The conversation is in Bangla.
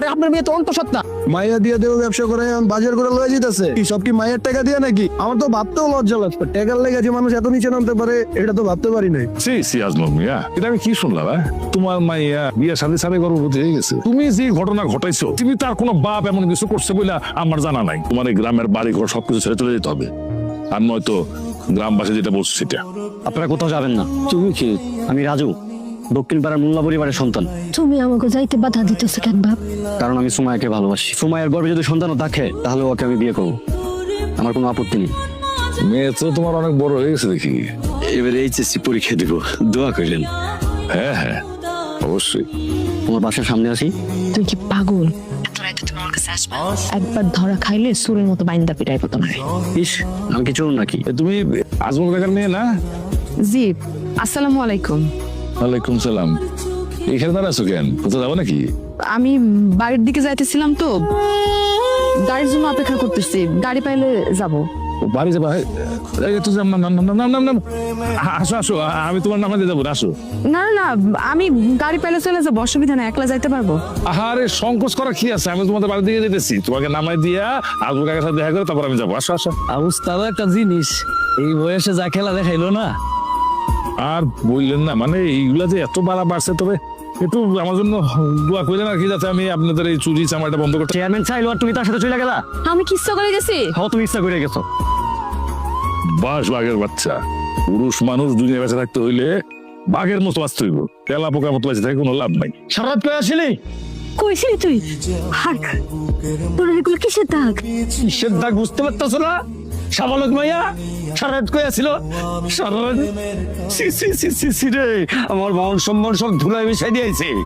আরে আপনার মেয়ে তো অন্তঃসত্ত্বা। মাইয়া দিয়ে দেবো ব্যবসা করে এখন বাজার করে লয়ে যেতেছে, কি সব কি মায়ের টাকা দিয়ে নাকি? আমার তো ভাবতেও লজ্জা লাগছে, টাকার লেগে যে মানুষ এত নিচে নামতে পারে এটা তো ভাবতে পারি নাই। আজমল মিয়া, এটা আমি কি শুনলাম? তোমার মাইয়া বিয়ের সাথে সাথে গর্ভবতী হয়ে গেছে। তুমি যে ঘটনা ঘটাইছো, তুমি তার কোনো বাপ এমন কিছু করছে বলে আমার জানা নাই। তোমার এই গ্রামের বাড়ি ঘর সবকিছু ছেড়ে চলে যেতে হবে, আর নয়তো গ্রামবাসী যেটা বলছে সেটা। আপনারা কোথাও যাবেন না। তুমি কি? আমি রাজু, দক্ষিণ পাড়ার মোল্লা পরিবারের সন্তান। তুমি আমাকে যাইতে বাধা দিতেছো কেন বাপ? কারণ আমি সুমায়াকে ভালোবাসি। সুমায়ের গর্ভে যদি সন্তানও থাকে তাহলে ওকে আমি বিয়ে করবো, আমার কোনো আপত্তি নেই। মেয়ে তো তোমার অনেক বড় হয়ে গেছে দেখি। এবারে এইচএসসি পরীক্ষা দিব, দোয়া করেন। হ্যাঁ হ্যাঁ, অবশ্যই। তোমার বাসার সামনে আসি। তুই কি পাগল? একবার ধরা খাইলে সুরের মতো বাইন্দা পিটাই পতো না। ইস, আমি কি চোর নাকি? তুমি আজমল কাকার মেয়ে না? জি, আসসালামু আলাইকুম। ওয়ালাইকুম সালাম। এখানে দাঁড়াছো কেন? কোথাও যাবো নাকি? আমি বাড়ির দিকে যাইতেছিলাম তো, গাড়ির জন্য অপেক্ষা করতেছি, গাড়ি পাইলে যাব। বাড়ি যাবা? একটু নাম আসো আসো, আমি তোমার নামে দিয়ে যাবো, আসো। না না, আমি গাড়ি পাইলে চলে যাবো, অসুবিধা নেই, একলা যাইতে পারবো। আরে সংকোচ করা কি আছে? আমি তোমাদের বাড়ি দিয়ে যেতেছি, তোমাকে নামাই দিয়া আজমল কাকার সাথে দেখা করে তারপর আমি যাবো। আসো আসো। অবস্থাও একটা জিনিস, এই বয়সে যা খেলা দেখাইলো না। আর বললেন না, মানে এইগুলা যে এত বাড়া বাড়ছে, তবে একটু আমার জন্য দোয়া করলেন আর কি, যাতে আমি আপনাদের এই চুরি চামারটা বন্ধ করতে। চেয়ারম্যান চাইলো আর তুমি তার সাথে চলে গেলা? আমি কি ইচ্ছা করে গেছি? হ্যাঁ, তুমি ইচ্ছা করে গেছো। বাস বাঘের বাচ্চা, পুরুষ মানুষ দুনিয়া বেঁচে থাকতে হইলে বাঘের মতো বাঁচতে হইব, তেলা পোকার মতো বেঁচে থাকে কোনো লাভ নাই। সারাত করে আসিনি? কইছিলি তুই? হাক, তোর এগুলো কিসের দাগ? কিসের দাগ বুঝতে পারতেছো না? সাবালক মাইয়া সারাত করে আসছিল। সারাত সি সি সি সি রে, আমার মান সম্মান সব ধুলাই মিশাই দিয়েছে।